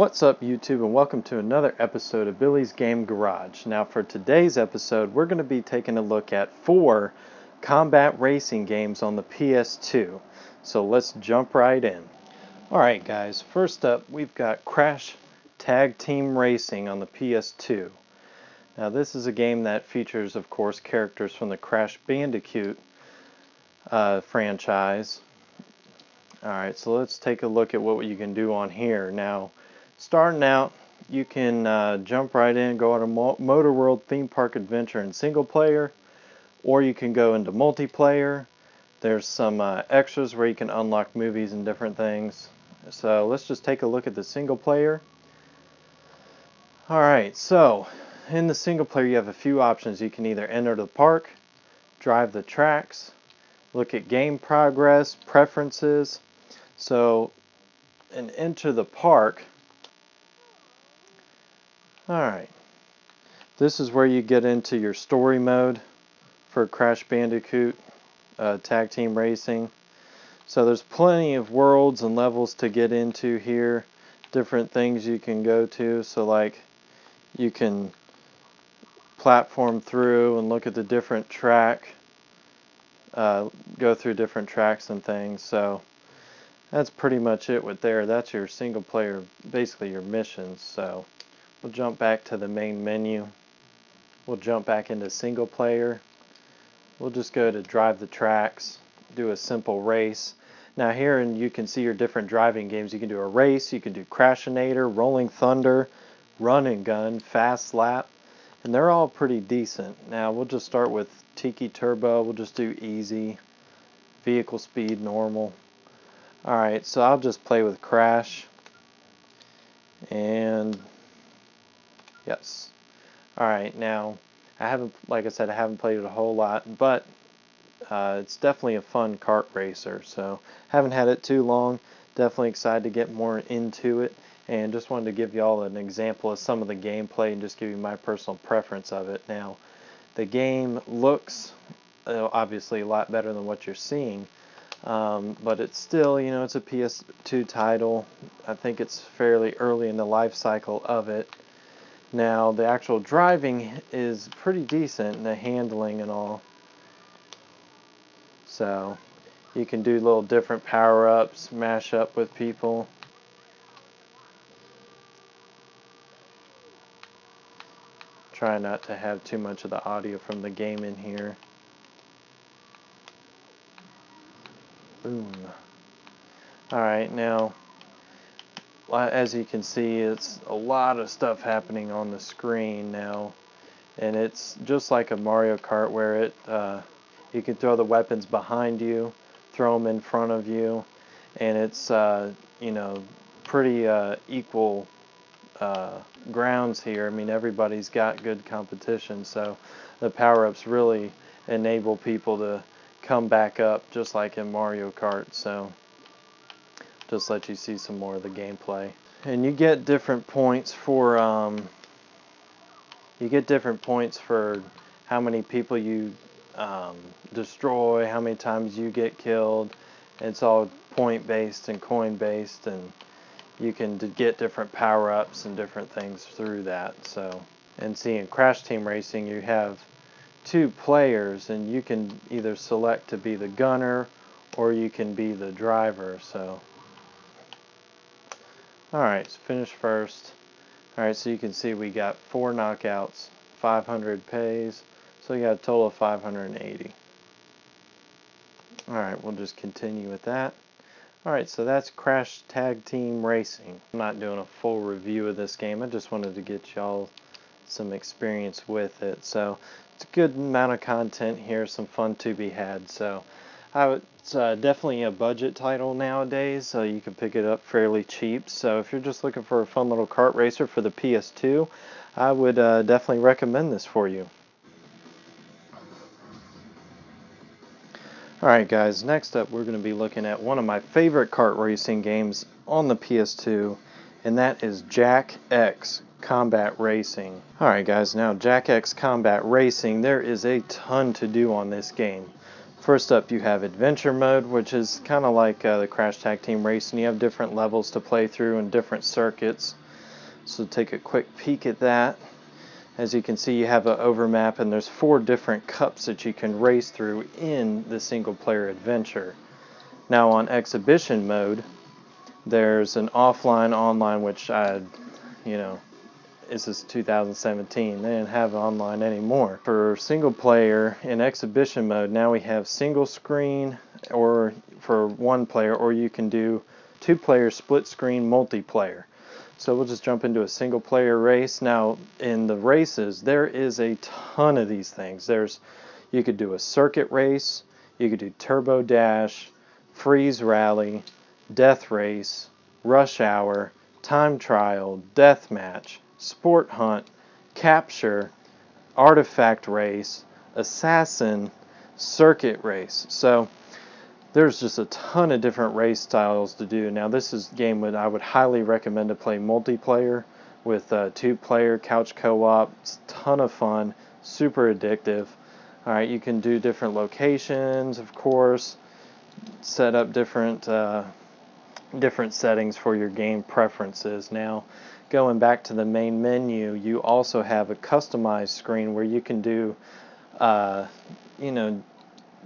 What's up YouTube, and welcome to another episode of Billy's Game Garage. Now for today's episode we're going to be taking a look at 4 combat racing games on the PS2. So let's jump right in. Alright guys, first up we've got Crash Tag Team Racing on the PS2. Now this is a game that features of course characters from the Crash Bandicoot franchise. Alright, so let's take a look at what you can do on here. Now starting out, you can jump right in, go on a Motor World theme park adventure in single player, or you can go into multiplayer. There's some extras where you can unlock movies and different things. So let's just take a look at the single player. Alright, so in the single player you have a few options. You can either enter the park, drive the tracks, look at game progress, preferences. So, and enter the park. Alright, this is where you get into your story mode for Crash Bandicoot Tag Team Racing. So there's plenty of worlds and levels to get into here, different things you can go to. So like you can platform through and look at the different track, go through different tracks and things. So that's pretty much it with there. That's your single player, basically your missions. So we'll jump back to the main menu. We'll jump back into single player. We'll just go to drive the tracks, do a simple race. Now here and you can see your different driving games. You can do a race, you can do Crashinator, Rolling Thunder, Run and Gun, Fast Lap, and they're all pretty decent. Now we'll just start with Tiki Turbo. We'll just do easy, vehicle speed normal. Alright, so I'll just play with Crash. And yes. Alright, now I haven't, like I said, I haven't played it a whole lot, but it's definitely a fun kart racer. So haven't had it too long. Definitely excited to get more into it, and just wanted to give y'all an example of some of the gameplay and just give you my personal preference of it. Now, the game looks obviously a lot better than what you're seeing, but it's still, you know, it's a PS2 title. I think it's fairly early in the life cycle of it. Now the actual driving is pretty decent, and the handling and all. So you can do little different power-ups, mash up with people. Try not to have too much of the audio from the game in here. Boom. Alright, now as you can see, it's a lot of stuff happening on the screen now, and it's just like a Mario Kart where it you can throw the weapons behind you, throw them in front of you, and it's you know, pretty equal grounds here. I mean, everybody's got good competition, so the power-ups really enable people to come back up just like in Mario Kart. So just let you see some more of the gameplay. And you get different points for how many people you destroy, how many times you get killed. It's all point based and coin based, and you can get different power-ups and different things through that. So, and see, in Crash Team Racing you have 2 players, and you can either select to be the gunner or you can be the driver. So alright, so finish first. Alright, so you can see we got 4 knockouts, 500 pays, so you got a total of 580. Alright, we'll just continue with that. Alright, so that's Crash Tag Team Racing. I'm not doing a full review of this game, I just wanted to get y'all some experience with it. So it's a good amount of content here, some fun to be had. So it's definitely a budget title nowadays, so you can pick it up fairly cheap. So if you're just looking for a fun little kart racer for the PS2, I would definitely recommend this for you. Alright guys, next up we're going to be looking at one of my favorite kart racing games on the PS2, and that is Jak X Combat Racing. Alright guys, now Jak X Combat Racing, there is a ton to do on this game. First up, you have Adventure Mode, which is kind of like the Crash Tag Team Racing. You have different levels to play through and different circuits. So take a quick peek at that. As you can see, you have an overmap, and there's 4 different cups that you can race through in the single player adventure. Now on exhibition mode, there's an offline, online, which this is 2017. They didn't have online anymore. For single player in exhibition mode, now we have single screen, or for 1 player, or you can do 2 player split screen multiplayer. So we'll just jump into a single player race. Now in the races, there is a ton of these things. You could do a circuit race, you could do turbo dash, freeze rally, death race, rush hour, time trial, death match, sport hunt, capture, artifact race, assassin, circuit race. So there's just a ton of different race styles to do. Now this is a game that I would highly recommend to play multiplayer with 2-player couch co-op. It's a ton of fun, super addictive. Alright, you can do different locations, of course, set up different settings for your game preferences. Now going back to the main menu, you also have a customized screen where you can do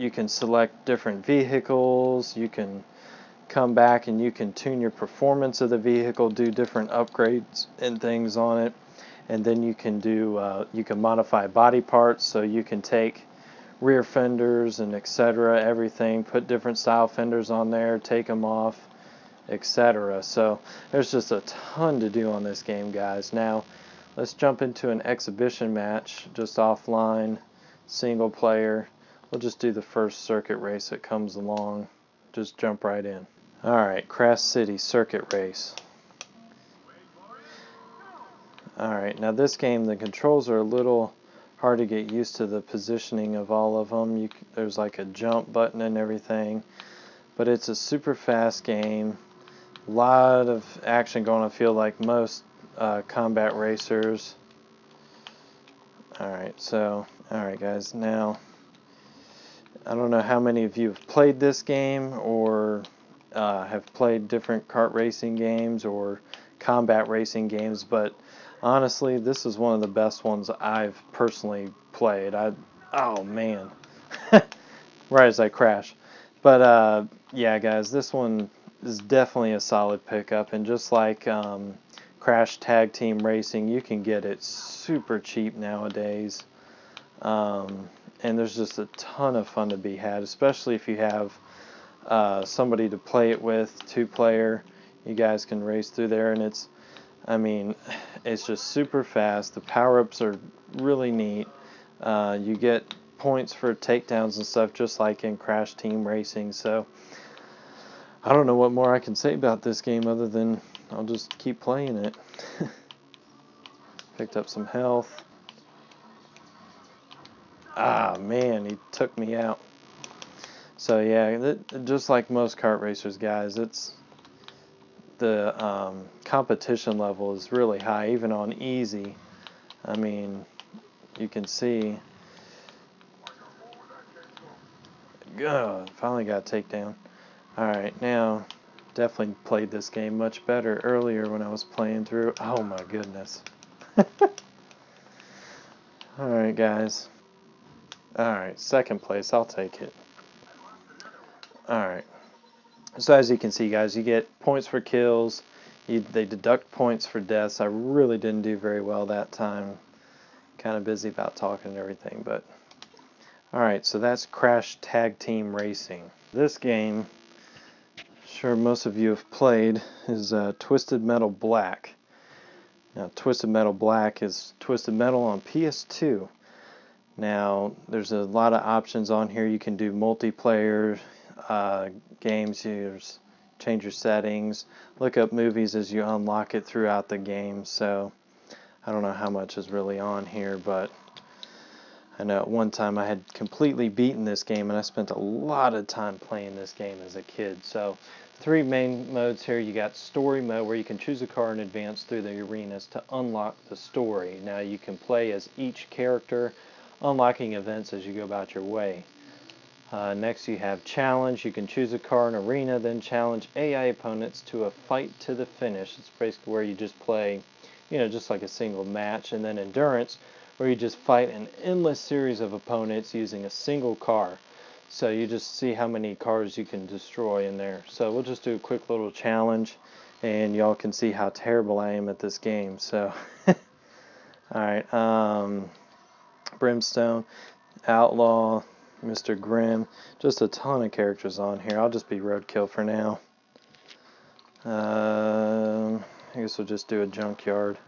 you can select different vehicles, you can come back and you can tune your performance of the vehicle, do different upgrades and things on it, and then you can modify body parts, so you can take rear fenders and etc., everything, put different style fenders on there, take them off, etc. So there's just a ton to do on this game, guys. Now let's jump into an exhibition match, just offline, single player. We'll just do the first circuit race that comes along. Just jump right in. Alright, Crash City circuit race. Alright, now this game, the controls are a little hard to get used to the positioning of all of them. There's like a jump button and everything. But it's a super fast game. A lot of action going on, I feel like most combat racers. Alright guys, now I don't know how many of you have played this game or have played different kart racing games or combat racing games, but honestly, this is one of the best ones I've personally played. Oh man, right as I crash. But yeah, guys, this one is definitely a solid pickup, and just like Crash Tag Team Racing, you can get it super cheap nowadays. And there's just a ton of fun to be had, especially if you have somebody to play it with, 2-player. You guys can race through there, and it's just super fast. The power-ups are really neat. You get points for takedowns and stuff, just like in Crash Team Racing. So I don't know what more I can say about this game other than I'll just keep playing it. Picked up some health. Ah, man, he took me out. So yeah, just like most kart racers, guys, the competition level is really high, even on easy. I mean, you can see. Finally got a takedown. Alright, now, definitely played this game much better earlier when I was playing through. Oh my goodness. Alright, guys. Alright, second place, I'll take it. Alright. So as you can see, guys, you get points for kills. They deduct points for deaths. I really didn't do very well that time. Kind of busy about talking and everything, but... Alright, so that's Crash Tag Team Racing. This game, sure most of you have played, is Twisted Metal Black. Now, Twisted Metal Black is Twisted Metal on PS2. Now, there's a lot of options on here. You can do multiplayer games, change your settings, look up movies as you unlock it throughout the game. So, I don't know how much is really on here, but I know at one time I had completely beaten this game, and I spent a lot of time playing this game as a kid. So, 3 main modes here. You got story mode, where you can choose a car and advance through the arenas to unlock the story. Now, you can play as each character, unlocking events as you go about your way. Next, you have challenge. You can choose a car and arena, then challenge AI opponents to a fight to the finish. It's basically where you just play just like a single match. And then endurance, where you just fight an endless series of opponents using a single car. So you just see how many cars you can destroy in there. So we'll just do a quick little challenge, and y'all can see how terrible I am at this game. So, alright, Brimstone, Outlaw, Mr. Grimm, just a ton of characters on here. I'll just be Roadkill for now. I guess we'll just do a junkyard.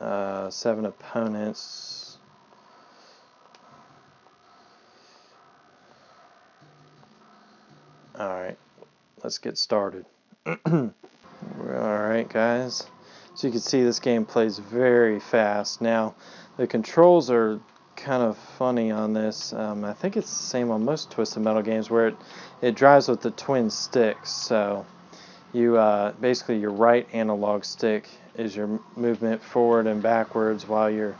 7 opponents. Alright, let's get started. Alright guys, so you can see this game plays very fast. Now, the controls are kind of funny on this. I think it's the same on most Twisted Metal games, where it drives with the twin sticks. So you basically your right analog stick is your movement forward and backwards, while your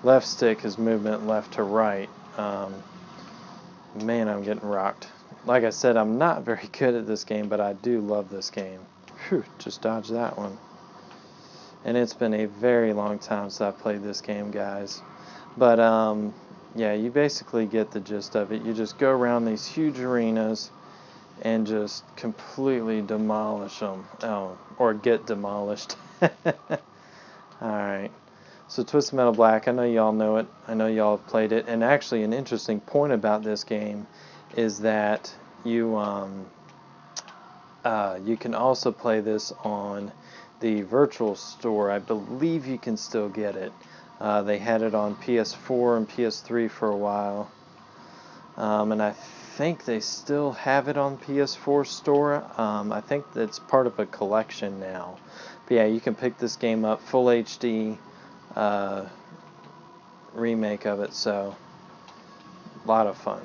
left stick is movement left to right. Man, I'm getting rocked. Like I said, I'm not very good at this game, but I do love this game. Whew, just dodged that one. And it's been a very long time since I played this game, guys. But yeah, you basically get the gist of it. You just go around these huge arenas and just completely demolish them. Oh, or get demolished. Alright. So Twisted Metal Black, I know y'all know it. I know y'all have played it. And actually, an interesting point about this game is that you can also play this on the virtual store. I believe you can still get it. They had it on PS4 and PS3 for a while, and I think they still have it on PS4 store. I think it's part of a collection now. But yeah, you can pick this game up, full HD remake of it. So a lot of fun,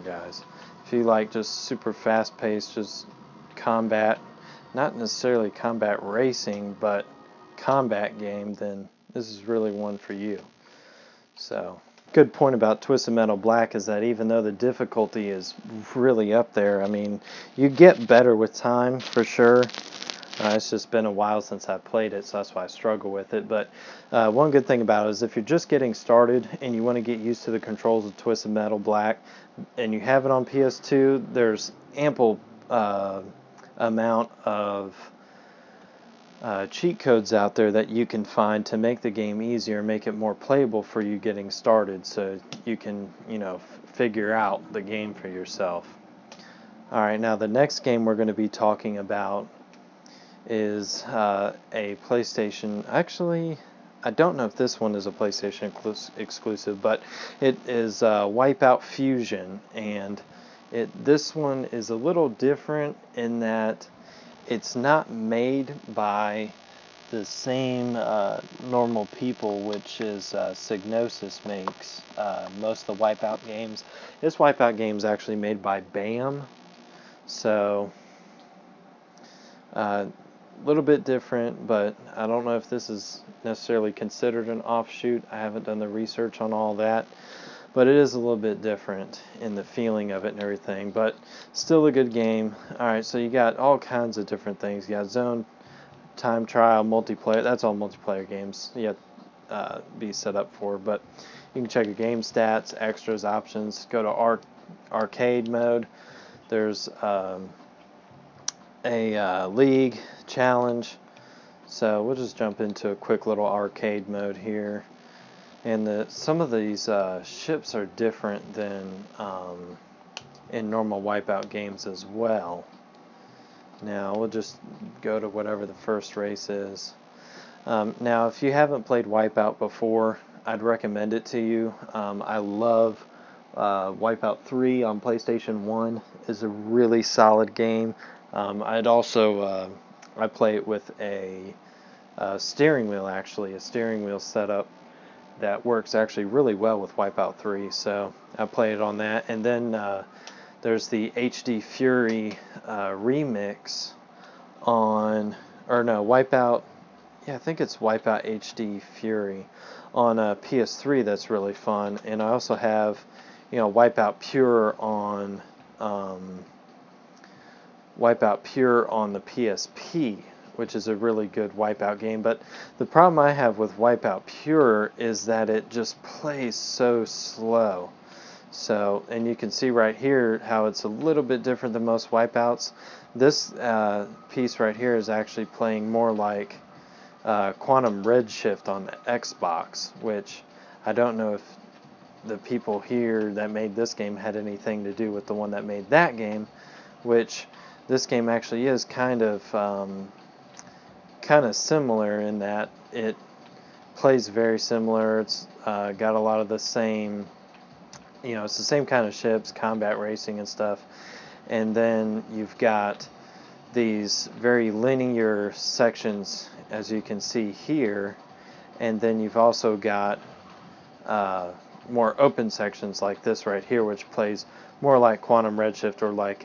guys. If you like just super fast-paced, just combat, not necessarily combat racing, but combat game, then this is really one for you. So, good point about Twisted Metal Black is that even though the difficulty is really up there, I mean, you get better with time for sure. It's just been a while since I played it, so that's why I struggle with it. But one good thing about it is if you're just getting started and you want to get used to the controls of Twisted Metal Black, and you have it on PS2, there's ample amount of cheat codes out there that you can find to make the game easier, make it more playable for you getting started, so you can, figure out the game for yourself. Alright, now the next game we're going to be talking about is a PlayStation. Actually, I don't know if this one is a PlayStation exclusive, but it is Wipeout Fusion, and this one is a little different in that it's not made by the same normal people, which is Psygnosis makes most of the Wipeout games. This Wipeout game is actually made by BAM, so a little bit different, but I don't know if this is necessarily considered an offshoot. I haven't done the research on all that, but it is a little bit different in the feeling of it and everything, but still a good game. Alright, so you got all kinds of different things. You got zone, time trial, multiplayer. That's all multiplayer games you have to be set up for, but you can check your game stats, extras, options. Go to arcade mode. There's a league challenge, so we'll just jump into a quick little arcade mode here. And some of these ships are different than in normal Wipeout games as well. Now we'll just go to whatever the first race is. Now if you haven't played Wipeout before, I'd recommend it to you. I love Wipeout 3 on PlayStation 1 is a really solid game. I'd also I play it with a steering wheel, actually, a steering wheel setup that works actually really well with Wipeout 3, so I play it on that. And then there's the HD Fury remix on, or no, Wipeout, yeah, I think it's Wipeout HD Fury on PS3. That's really fun. And I also have, Wipeout Pure on the PSP, which is a really good Wipeout game. But the problem I have with Wipeout Pure is that it just plays so slow. So, and you can see right here how it's a little bit different than most Wipeouts. This piece right here is actually playing more like Quantum Redshift on the Xbox, which I don't know if the people here that made this game had anything to do with the one that made that game, which this game actually is kind of similar in that it plays very similar. It's got a lot of the same, it's the same kind of ships, combat racing and stuff. And then you've got these very linear sections, as you can see here. And then you've also got more open sections like this right here, which plays more like Quantum Redshift or like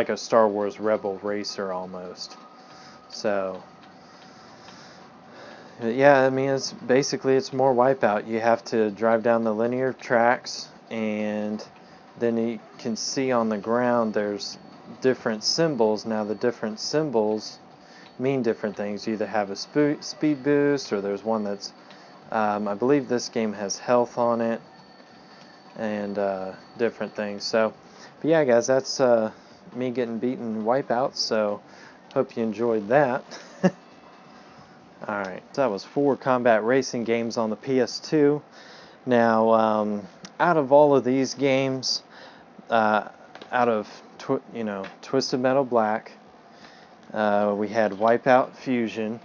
a Star Wars Rebel Racer almost. So yeah, I mean, it's more Wipeout. You have to drive down the linear tracks, and then you can see on the ground there's different symbols. Now the different symbols mean different things. You either have a speed boost, or there's one that's I believe this game has health on it, and different things. So, but yeah, guys, that's me getting beaten Wipeout. So, hope you enjoyed that. Alright, so that was 4 combat racing games on the PS2. Now, out of all of these games, out of Twisted Metal Black, we had Wipeout Fusion,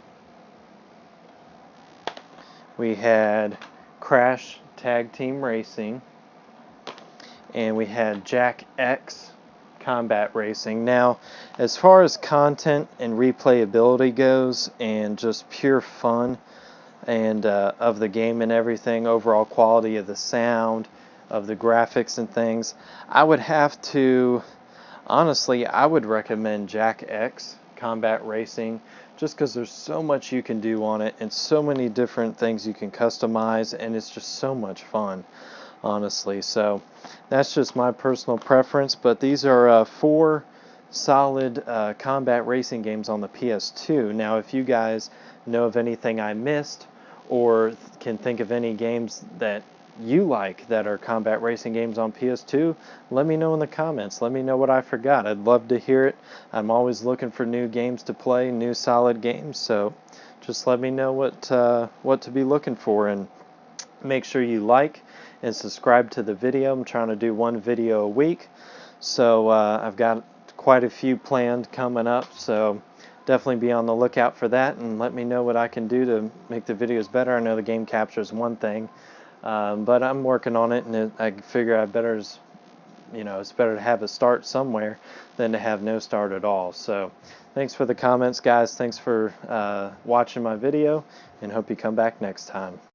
we had Crash Tag Team Racing, and we had Jak X Combat Racing. Now, as far as content and replayability goes, and just pure fun and of the game and everything, overall quality of the sound, of the graphics and things, I would have to, honestly, I would recommend Jak X Combat Racing, just because there's so much you can do on it and so many different things you can customize, and it's just so much fun, honestly. So that's just my personal preference, but these are 4 solid combat racing games on the PS2. Now, if you guys know of anything I missed, or can think of any games that you like that are combat racing games on PS2, let me know in the comments. Let me know what I forgot. I'd love to hear it. I'm always looking for new games to play, new solid games, so just let me know what to be looking for, and make sure you like and subscribe to the video. I'm trying to do 1 video a week, so I've got quite a few planned coming up, so definitely be on the lookout for that, and let me know what I can do to make the videos better. I know the game capture is one thing, but I'm working on it, and I figure it's better to have a start somewhere than to have no start at all. So thanks for the comments, guys. Thanks for watching my video, and hope you come back next time.